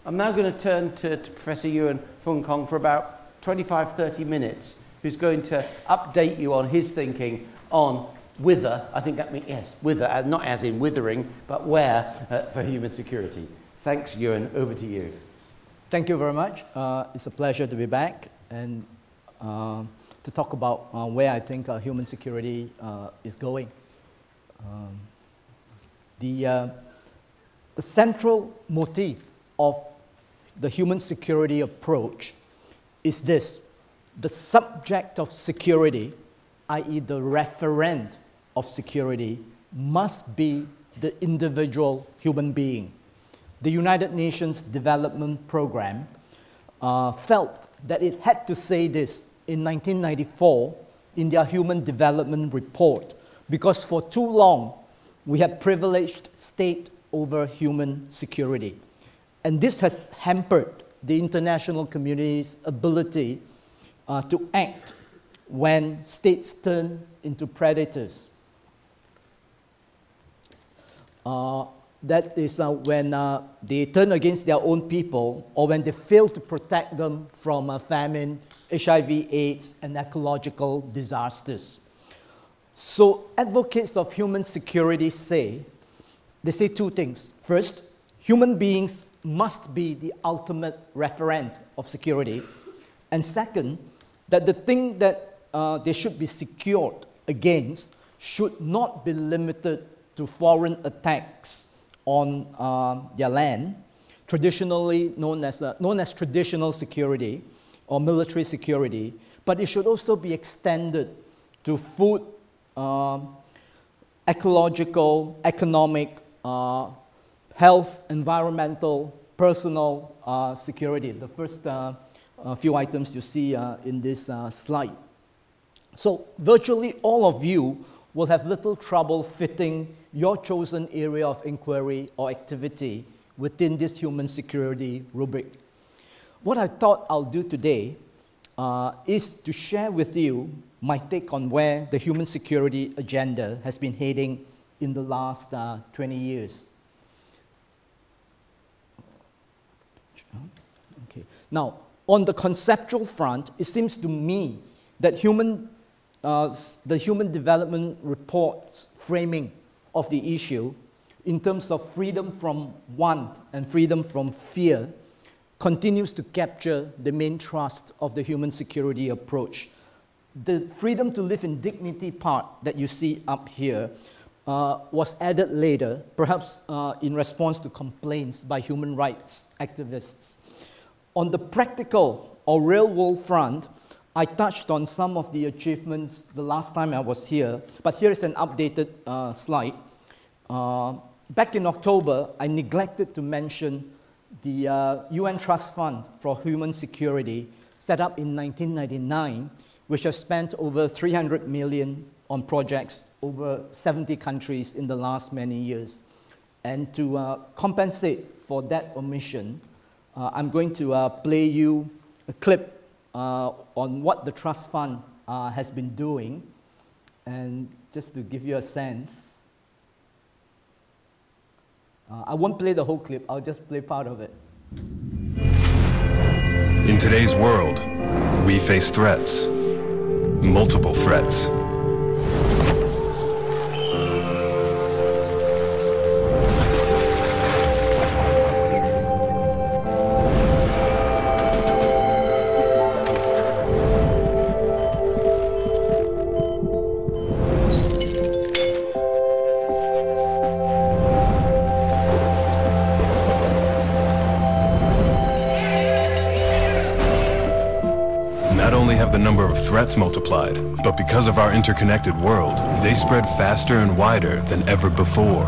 I'm now going to turn to Professor Yuen Foong Khong for about 25-30 minutes, who's going to update you on his thinking on wither, I think that means, yes, wither, not as in withering, but where for human security. Thanks, Yuen. Over to you. Thank you very much. It's a pleasure to be back and to talk about where I think human security is going. The central motif of the human security approach is this: the subject of security, i.e. the referent of security, must be the individual human being. The United Nations Development Program felt that it had to say this in 1994 in their Human Development Report, because for too long we had privileged state over human security. And this has hampered the international community's ability to act when states turn into predators. That is when they turn against their own people, or when they fail to protect them from famine, HIV, AIDS, and ecological disasters. So advocates of human security say two things. First, human beings must be the ultimate referent of security. And second, that the thing that they should be secured against should not be limited to foreign attacks on their land, traditionally known as traditional security or military security, but it should also be extended to food, ecological, economic, health, environmental, personal security, the first few items you see in this slide. So virtually all of you will have little trouble fitting your chosen area of inquiry or activity within this human security rubric. What I thought I'll do today is to share with you my take on where the human security agenda has been heading in the last 20 years. Okay. Now, on the conceptual front, it seems to me that the Human Development Report's framing of the issue in terms of freedom from want and freedom from fear continues to capture the main thrust of the human security approach. The freedom to live in dignity part that you see up here was added later, perhaps in response to complaints by human rights activists. On the practical or real-world front, I touched on some of the achievements the last time I was here, but here is an updated slide. Back in October, I neglected to mention the UN Trust Fund for Human Security, set up in 1999, which has spent over 300 million on projects over 70 countries in the last many years. And to compensate for that omission, I'm going to play you a clip on what the Trust Fund has been doing. And just to give you a sense, I won't play the whole clip, I'll just play part of it. In today's world, we face threats, multiple threats. The number of threats multiplied, but because of our interconnected world, they spread faster and wider than ever before.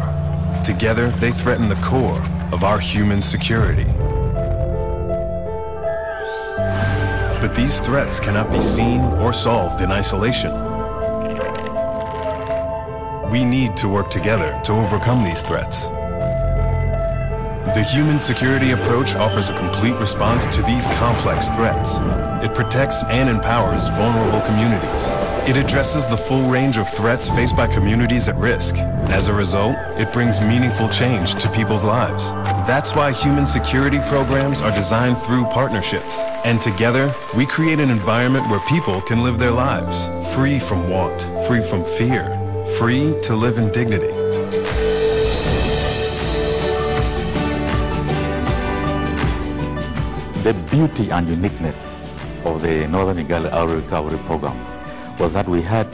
Together, they threaten the core of our human security. But these threats cannot be seen or solved in isolation. We need to work together to overcome these threats. The human security approach offers a complete response to these complex threats. It protects and empowers vulnerable communities. It addresses the full range of threats faced by communities at risk. As a result, it brings meaningful change to people's lives. That's why human security programs are designed through partnerships. And together, we create an environment where people can live their lives, free from want, free from fear, free to live in dignity. The beauty and uniqueness of the Northern Uganda Oil Recovery Program was that we had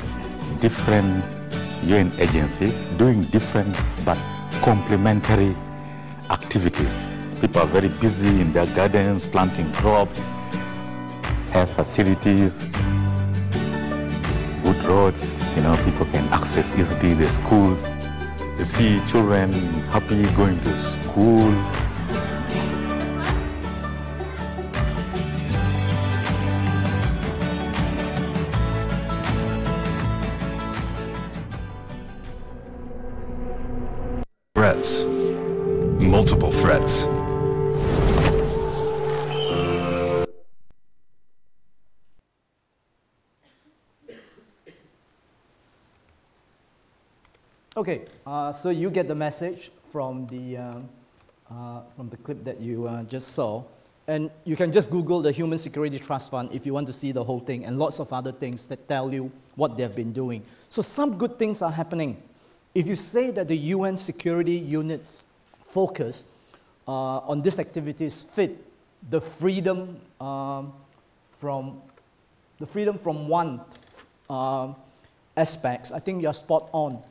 different UN agencies doing different but complementary activities. People are very busy in their gardens, planting crops, have facilities, good roads, people can access easily the schools. You see children happy going to school. Threats. Multiple threats. Okay, so you get the message from the clip that you just saw. And you can just Google the Human Security Trust Fund if you want to see the whole thing, and lots of other things that tell you what they've been doing. So some good things are happening. If you say that the UN security unit's focus on these activities fit the freedom from want aspects, I think you're spot on.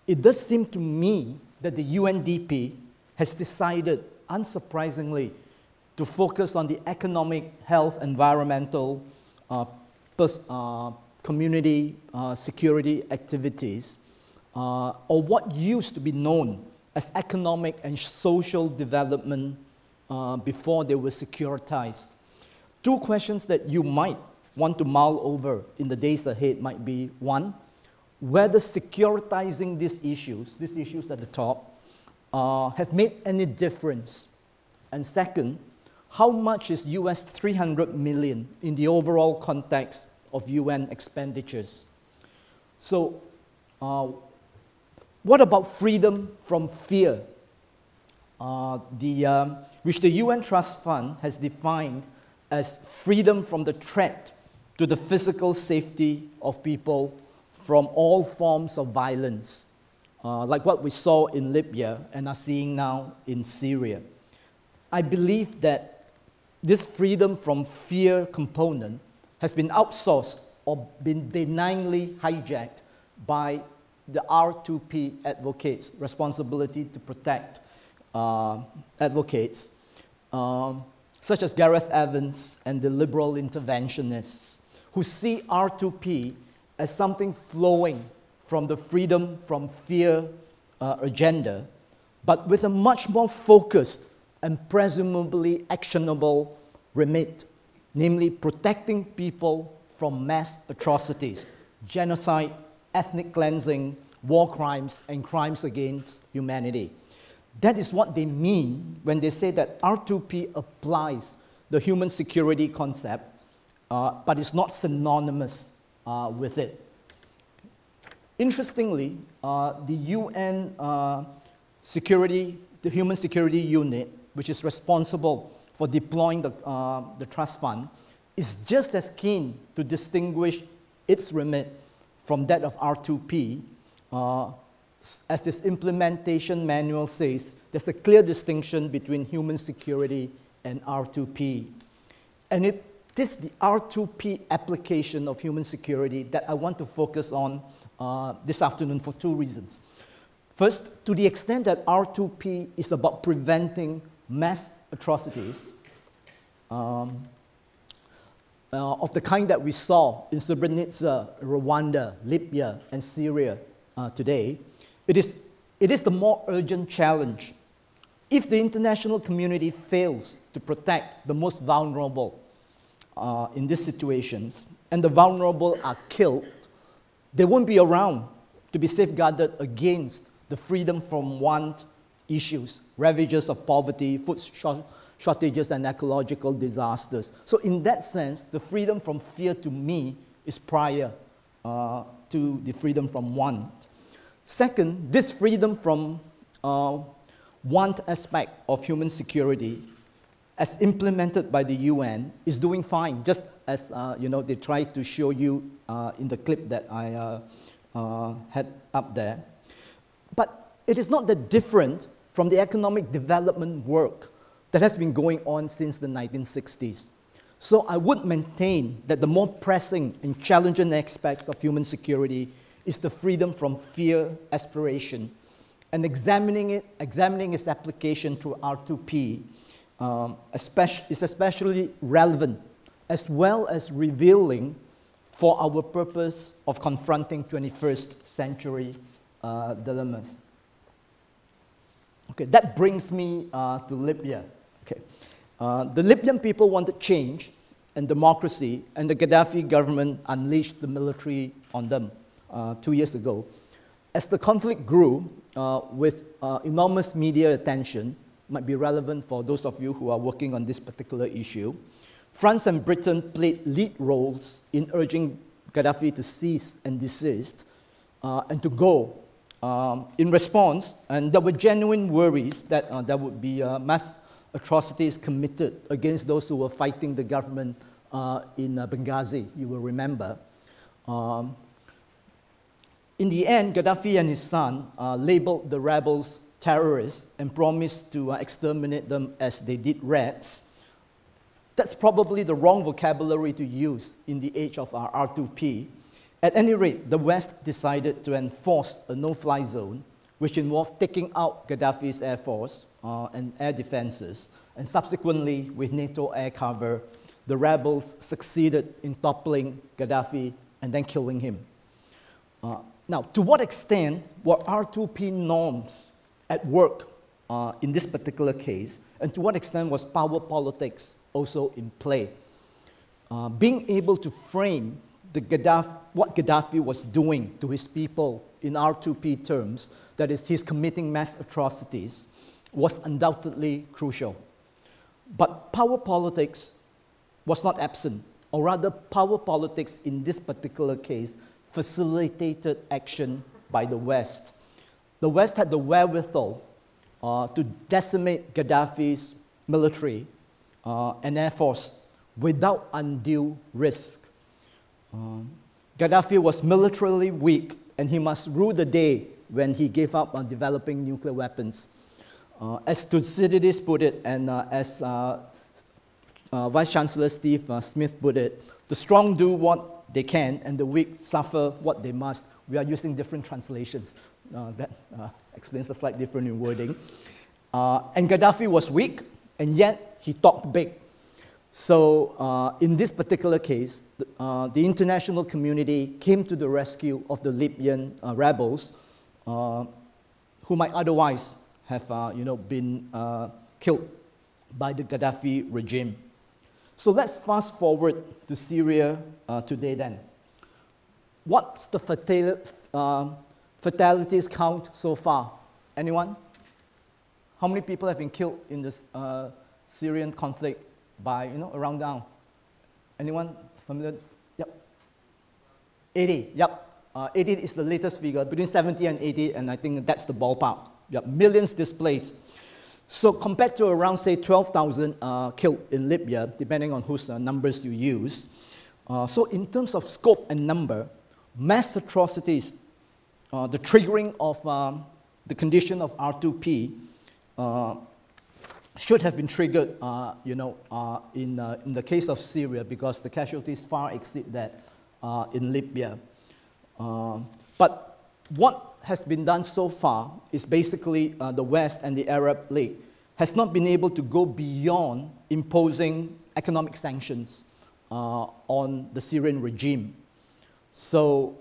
It does seem to me that the UNDP has decided, unsurprisingly, to focus on the economic, health, environmental, community security activities, or what used to be known as economic and social development before they were securitized. Two questions that you might want to mull over in the days ahead might be, one, whether securitizing these issues at the top, have made any difference. And second, how much is US 300 million in the overall context of UN expenditures? So, what about freedom from fear? Which the UN Trust Fund has defined as freedom from the threat to the physical safety of people from all forms of violence, like what we saw in Libya and are seeing now in Syria. I believe that this freedom from fear component has been outsourced or been benignly hijacked by the R2P advocates, responsibility to protect advocates, such as Gareth Evans and the liberal interventionists, who see R2P as something flowing from the freedom from fear agenda, but with a much more focused and presumably actionable remit, namely protecting people from mass atrocities, genocide, ethnic cleansing, war crimes, and crimes against humanity. That is what they mean when they say that R2P applies the human security concept, but is not synonymous with it. Interestingly, the UN the Human Security Unit, which is responsible for deploying the trust fund, is just as keen to distinguish its remit from that of R2P. As this implementation manual says, there's a clear distinction between human security and R2P. And it is the R2P application of human security that I want to focus on this afternoon for two reasons. First, to the extent that R2P is about preventing mass atrocities of the kind that we saw in Srebrenica, Rwanda, Libya, and Syria today, it is the more urgent challenge. If the international community fails to protect the most vulnerable in these situations, and the vulnerable are killed, they won't be around to be safeguarded against the freedom from want issues, ravages of poverty, food shortages, and ecological disasters. So in that sense, the freedom from fear to me is prior to the freedom from want. Second, this freedom from want aspect of human security, as implemented by the UN, is doing fine, just as they tried to show you in the clip that I had up there. But it is not that different from the economic development work that has been going on since the 1960s. So I would maintain that the more pressing and challenging aspects of human security is the freedom from fear aspiration, and examining its application through R2P is especially relevant, as well as revealing for our purpose of confronting 21st century dilemmas. Okay, that brings me to Libya. Okay. The Libyan people wanted change and democracy, and the Gaddafi government unleashed the military on them 2 years ago. As the conflict grew with enormous media attention, might be relevant for those of you who are working on this particular issue, France and Britain played lead roles in urging Gaddafi to cease and desist and to go. In response, and there were genuine worries that there would be mass atrocities committed against those who were fighting the government in Benghazi, you will remember. In the end, Gaddafi and his son labeled the rebels terrorists and promised to exterminate them as they did rats. That's probably the wrong vocabulary to use in the age of our R2P. At any rate, the West decided to enforce a no-fly zone, which involved taking out Gaddafi's air force and air defenses, and subsequently, with NATO air cover, the rebels succeeded in toppling Gaddafi and then killing him. Now, to what extent were R2P norms at work in this particular case, and to what extent was power politics also in play? Being able to frame what Gaddafi was doing to his people in R2P terms, that is, he's committing mass atrocities, was undoubtedly crucial. But power politics was not absent, or rather, power politics in this particular case facilitated action by the West. The West had the wherewithal to decimate Gaddafi's military and air force without undue risk. Gaddafi was militarily weak, and he must rue the day when he gave up on developing nuclear weapons. As Thucydides put it, and as Vice Chancellor Steve Smith put it, the strong do what they can, and the weak suffer what they must. We are using different translations. That explains the slight difference in wording. And Gaddafi was weak, and yet he talked big. So in this particular case, the international community came to the rescue of the Libyan rebels who might otherwise have been killed by the Gaddafi regime. So let's fast forward to Syria today then. What's the fatalities count so far? Anyone? How many people have been killed in this Syrian conflict by, around now? Anyone familiar? Yep. 80, yep. 80 is the latest figure, between 70 and 80, and I think that's the ballpark. Yep, millions displaced. So compared to around, say, 12,000 killed in Libya, depending on whose numbers you use. So in terms of scope and number, mass atrocities, the triggering of the condition of R2P should have been triggered, in the case of Syria, because the casualties far exceed that in Libya. But what has been done so far is basically the West and the Arab League has not been able to go beyond imposing economic sanctions on the Syrian regime. So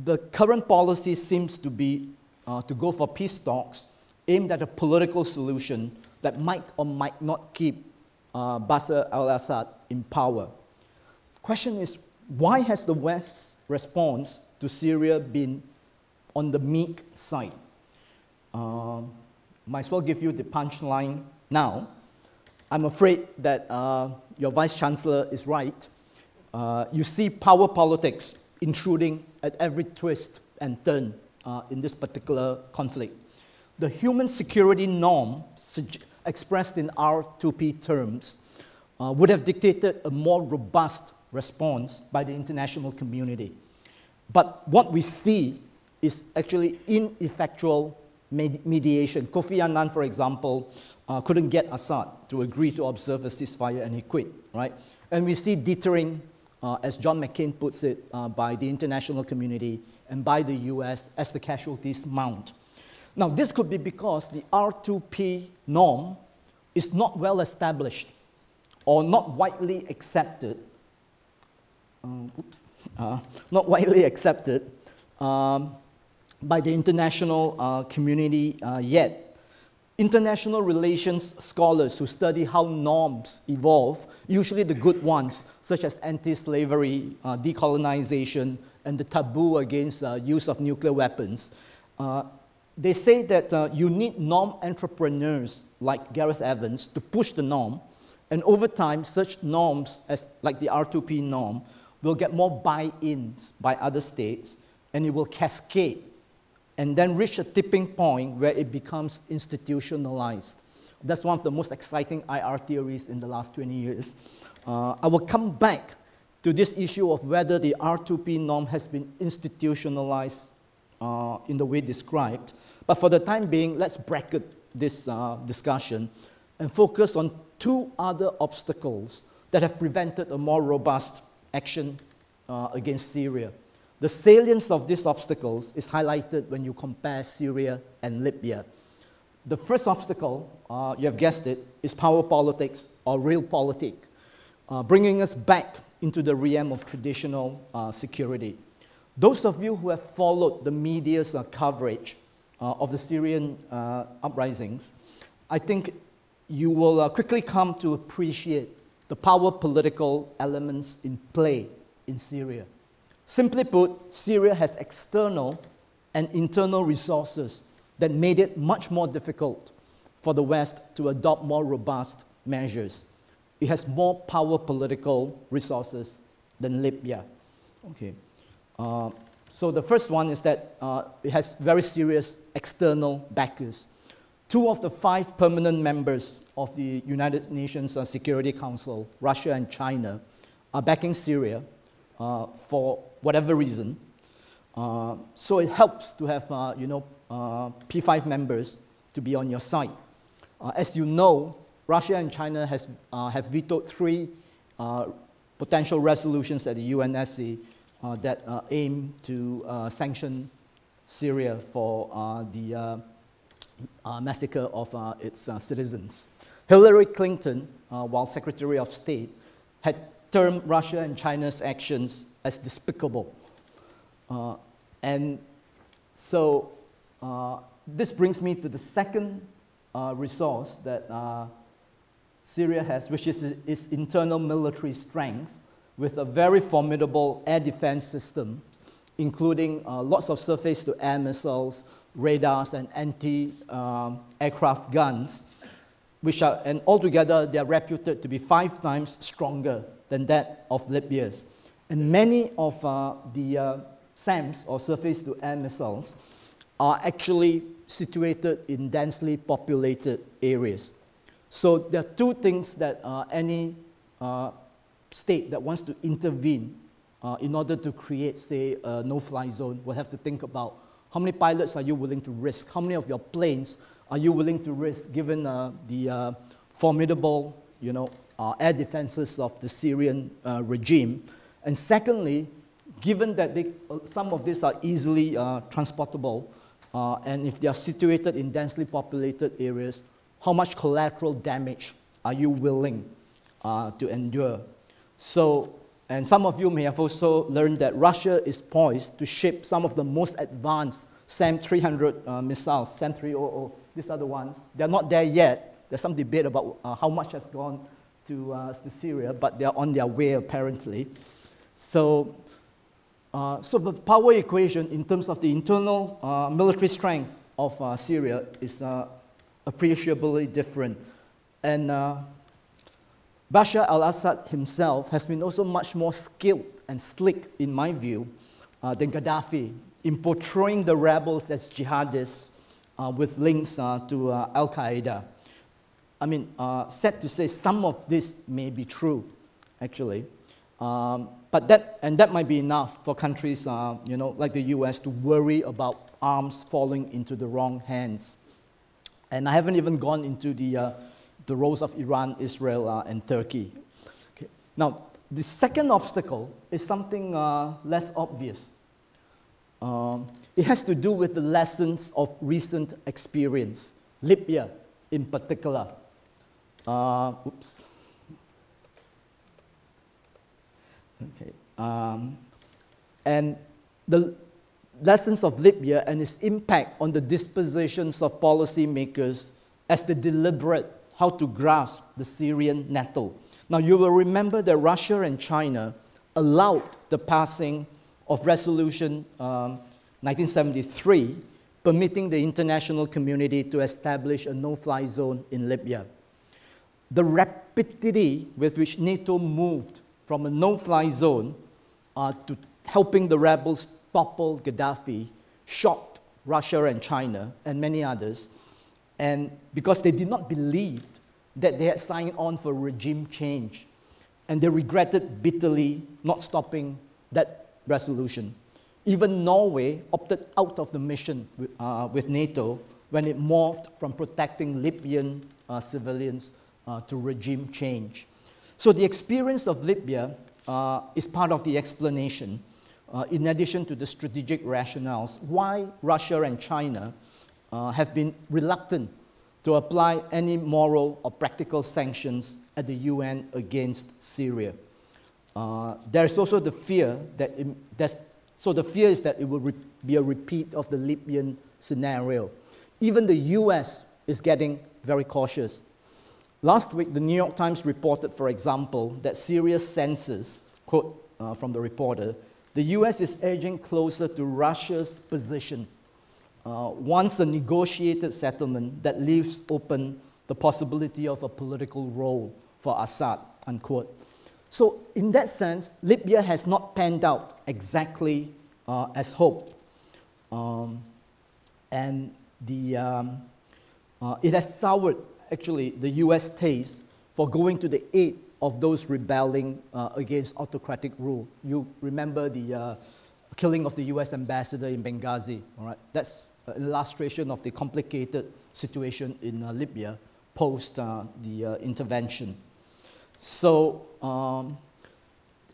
the current policy seems to be to go for peace talks aimed at a political solution that might or might not keep Bashar al-Assad in power. The question is, why has the West's response to Syria been on the meek side? might as well give you the punchline now. I'm afraid that your Vice Chancellor is right. You see power politics intruding at every twist and turn in this particular conflict. The human security norm, expressed in R2P terms, would have dictated a more robust response by the international community. But what we see is actually ineffectual mediation. Kofi Annan, for example, couldn't get Assad to agree to observe a ceasefire, and he quit, right? And we see deterring, as John McCain puts it, by the international community and by the US as the casualties mount. Now, this could be because the R2P norm is not well established or not widely accepted, not widely accepted by the international community yet. International relations scholars who study how norms evolve, usually the good ones, such as anti-slavery, decolonization, and the taboo against use of nuclear weapons, they say that you need norm entrepreneurs like Gareth Evans to push the norm, and over time, such norms as like the R2P norm will get more buy-ins by other states, and it will cascade and then reach a tipping point where it becomes institutionalized. That's one of the most exciting IR theories in the last 20 years. I will come back to this issue of whether the R2P norm has been institutionalized in the way described. But for the time being, let's bracket this discussion and focus on two other obstacles that have prevented a more robust action against Syria. The salience of these obstacles is highlighted when you compare Syria and Libya. The first obstacle, you have guessed it, is power politics or realpolitik, bringing us back into the realm of traditional security. Those of you who have followed the media's coverage of the Syrian uprisings, I think you will quickly come to appreciate the power political elements in play in Syria. Simply put, Syria has external and internal resources that made it much more difficult for the West to adopt more robust measures. It has more power political resources than Libya. Okay. So the first one is that it has very serious external backers. 2 of the 5 permanent members of the United Nations Security Council, Russia and China, are backing Syria for whatever reason. So it helps to have P5 members to be on your side. As you know, Russia and China have vetoed 3 potential resolutions at the UNSC that aim to sanction Syria for the massacre of its citizens. Hillary Clinton, while Secretary of State, had termed Russia and China's actions as despicable. And so this brings me to the second resource that Syria has, which is its internal military strength, with a very formidable air defense system, including lots of surface-to-air missiles, radars, and anti-aircraft guns, which are, and altogether, they are reputed to be 5 times stronger than that of Libya's. And many of the SAMs, or surface-to-air missiles, are actually situated in densely populated areas. So there are 2 things that any state that wants to intervene in order to create, say, a no-fly zone will have to think about: how many pilots are you willing to risk? How many of your planes are you willing to risk, given the formidable, air defenses of the Syrian regime? And secondly, given that some of these are easily transportable, and if they are situated in densely populated areas, how much collateral damage are you willing to endure? So, and some of you may have also learned that Russia is poised to ship some of the most advanced SAM-300 missiles, SAM-300, these are the ones. They're not there yet. There's some debate about how much has gone to Syria, but they're on their way apparently. So, so the power equation in terms of the internal military strength of Syria is appreciably different. And Bashar al-Assad himself has been also much more skilled and slick, in my view, than Gaddafi in portraying the rebels as jihadists with links to Al-Qaeda. I mean, sad to say, some of this may be true, actually. But that might be enough for countries like the US to worry about arms falling into the wrong hands. And I haven't even gone into the roles of Iran, Israel, and Turkey. Okay. Now, the second obstacle is something less obvious. It has to do with the lessons of recent experience, Libya in particular. Oops. Okay. And the lessons of Libya and its impact on the dispositions of policymakers as they deliberate how to grasp the Syrian nettle. Now, you will remember that Russia and China allowed the passing of Resolution 1973, permitting the international community to establish a no-fly zone in Libya. The rapidity with which NATO moved from a no-fly zone to helping the rebels topple Gaddafi shocked Russia and China and many others, and because they did not believe that they had signed on for regime change, and they regretted bitterly not stopping that resolution. Even Norway opted out of the mission with NATO when it morphed from protecting Libyan civilians to regime change. So the experience of Libya is part of the explanation, in addition to the strategic rationales, why Russia and China have been reluctant to apply any moral or practical sanctions at the UN against Syria. There is also the fear that the fear is that it will be a repeat of the Libyan scenario. Even the US is getting very cautious. Last week, the New York Times reported, for example, that Syria's census, quote from the reporter, the US is edging closer to Russia's position once a negotiated settlement that leaves open the possibility of a political role for Assad, unquote. So in that sense, Libya has not panned out exactly as hoped. And it has soured, actually, the US taste for going to the aid of those rebelling against autocratic rule. You remember the killing of the US ambassador in Benghazi, all right? That's an illustration of the complicated situation in Libya post the intervention. So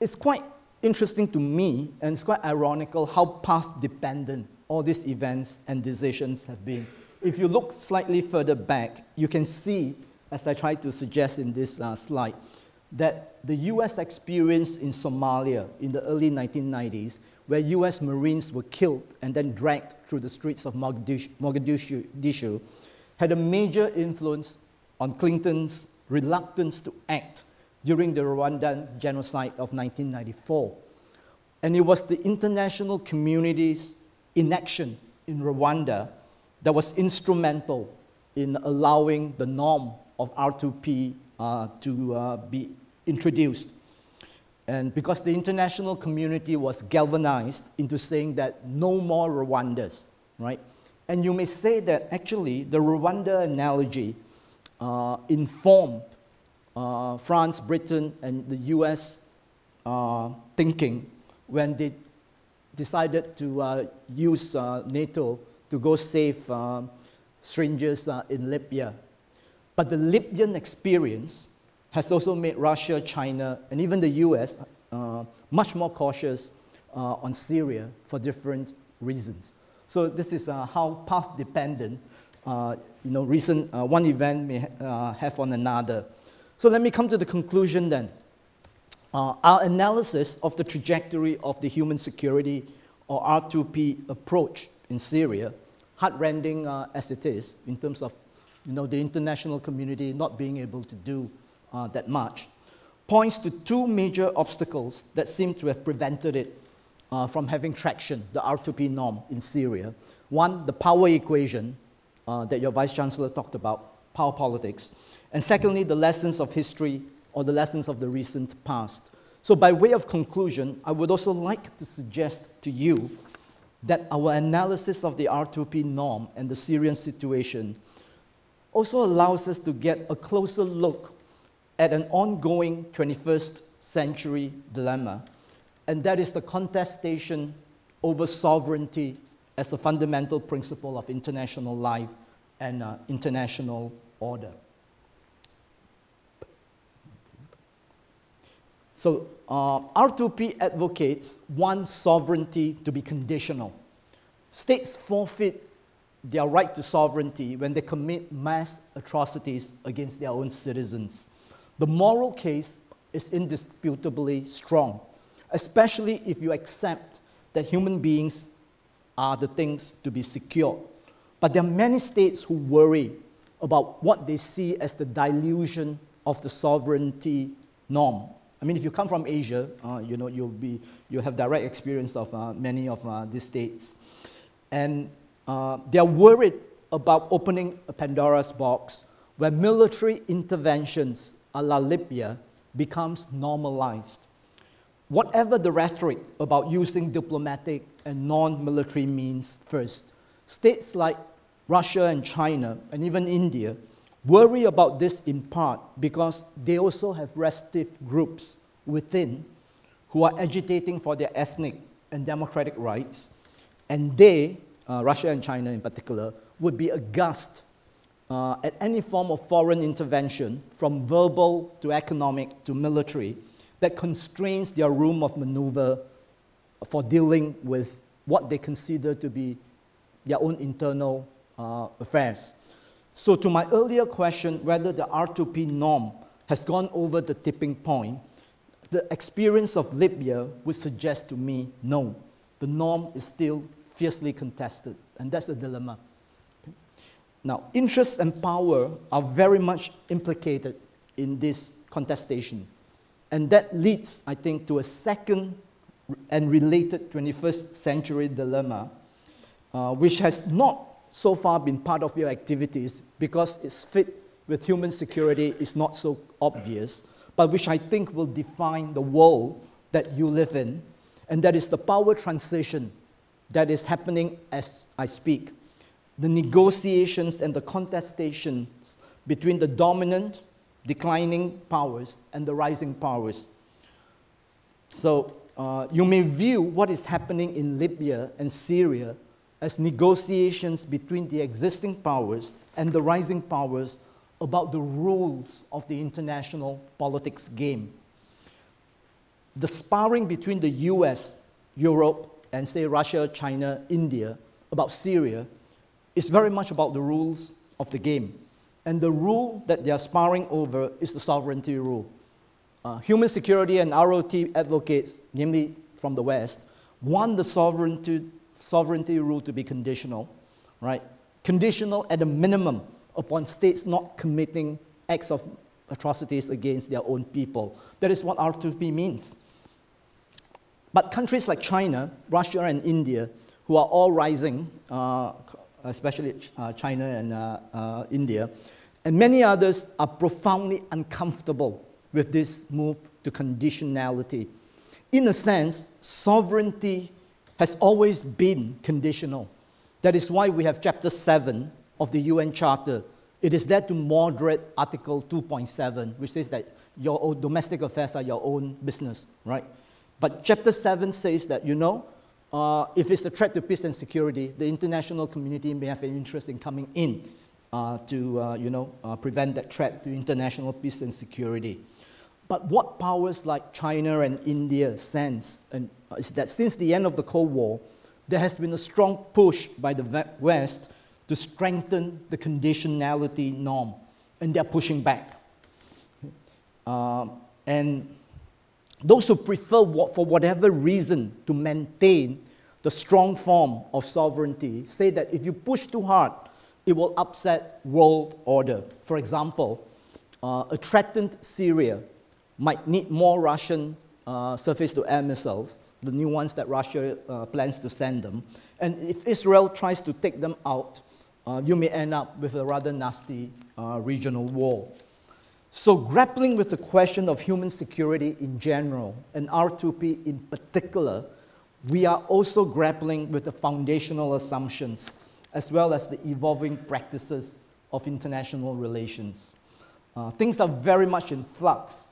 it's quite interesting to me, and it's quite ironical how path-dependent all these events and decisions have been. If you look slightly further back, you can see, as I tried to suggest in this slide, that the US experience in Somalia in the early 1990s, where US Marines were killed and then dragged through the streets of Mogadishu, had a major influence on Clinton's reluctance to act during the Rwandan genocide of 1994. And it was the international community's inaction in Rwanda that was instrumental in allowing the norm of R2P to be introduced. And because the international community was galvanized into saying that no more Rwandas, right? And you may say that actually the Rwanda analogy informed France, Britain, and the US thinking when they decided to use NATO to go save strangers in Libya. But the Libyan experience has also made Russia, China, and even the US much more cautious on Syria for different reasons. So this is how path-dependent one event may have on another. So let me come to the conclusion then. Our analysis of the trajectory of the human security or R2P approach in Syria, heartrending as it is in terms of the international community not being able to do that much, points to two major obstacles that seem to have prevented it from having traction, the R2P norm in Syria. One, the power equation, that your Vice-Chancellor talked about, power politics. And secondly, the lessons of history or the lessons of the recent past. So by way of conclusion, I would also like to suggest to you that our analysis of the R2P norm and the Syrian situation also allows us to get a closer look at an ongoing 21st century dilemma, and that is the contestation over sovereignty as a fundamental principle of international life and international order. So R2P advocates one sovereignty to be conditional. States forfeit their right to sovereignty when they commit mass atrocities against their own citizens. The moral case is indisputably strong, especially if you accept that human beings are the things to be secured. But there are many states who worry about what they see as the dilution of the sovereignty norm. I mean, if you come from Asia, you know, you'll have direct experience of many of these states. And they're worried about opening a Pandora's box where military interventions a la Libya becomes normalized. Whatever the rhetoric about using diplomatic and non-military means first, states like Russia and China and even India worry about this in part because they also have restive groups within who are agitating for their ethnic and democratic rights, and they, Russia and China in particular, would be aghast at any form of foreign intervention, from verbal to economic to military, that constrains their room of maneuver for dealing with what they consider to be their own internal affairs. So to my earlier question, whether the R2P norm has gone over the tipping point, the experience of Libya would suggest to me, no. The norm is still fiercely contested, and that's a dilemma. Okay. Now, interest and power are very much implicated in this contestation, and that leads, I think, to a second and related 21st century dilemma, which has not so far been part of your activities because its fit with human security is not so obvious, but which I think will define the world that you live in, and that is the power transition that is happening as I speak. The negotiations and the contestations between the dominant, declining powers and the rising powers. So you may view what is happening in Libya and Syria as negotiations between the existing powers and the rising powers about the rules of the international politics game. The sparring between the US, Europe, and say Russia, China, India about Syria is very much about the rules of the game. And the rule that they are sparring over is the sovereignty rule. Human security and ROT advocates, namely from the West, want the sovereignty rule to be conditional, right? Conditional at a minimum upon states not committing acts of atrocities against their own people. That is what R2P means. But countries like China, Russia, and India, who are all rising, especially China and India, and many others are profoundly uncomfortable with this move to conditionality. In a sense, sovereignty has always been conditional. That is why we have Chapter 7 of the UN Charter. It is there to moderate Article 2.7, which says that your own domestic affairs are your own business, right? But Chapter 7 says that, you know, if it's a threat to peace and security, the international community may have an interest in coming in to prevent that threat to international peace and security. But what powers like China and India sense is that since the end of the Cold War, there has been a strong push by the West to strengthen the conditionality norm, and they're pushing back. And those who prefer, for whatever reason, to maintain the strong form of sovereignty say that if you push too hard, it will upset world order. For example, a threatened Syria might need more Russian surface-to-air missiles, the new ones that Russia plans to send them. And if Israel tries to take them out, you may end up with a rather nasty regional war. So grappling with the question of human security in general, and R2P in particular, we are also grappling with the foundational assumptions as well as the evolving practices of international relations. Things are very much in flux.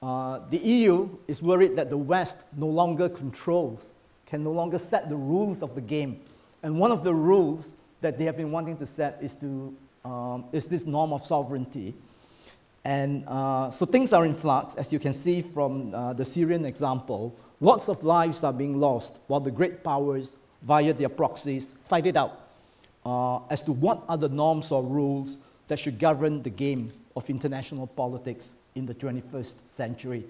The EU is worried that the West no longer controls, can no longer set the rules of the game. And one of the rules that they have been wanting to set is this norm of sovereignty. And so things are in flux, as you can see from the Syrian example. Lots of lives are being lost while the great powers, via their proxies, fight it out as to what are the norms or rules that should govern the game of international politics in the 21st century.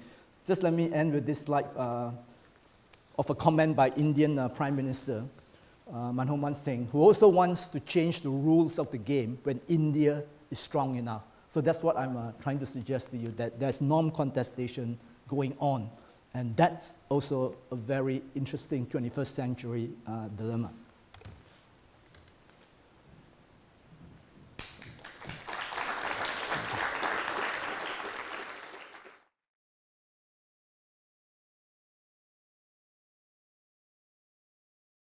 Just let me end with this slide of a comment by Indian Prime Minister Manmohan Singh, who also wants to change the rules of the game when India is strong enough. So that's what I'm trying to suggest to you, that there's norm contestation going on. And that's also a very interesting 21st century dilemma.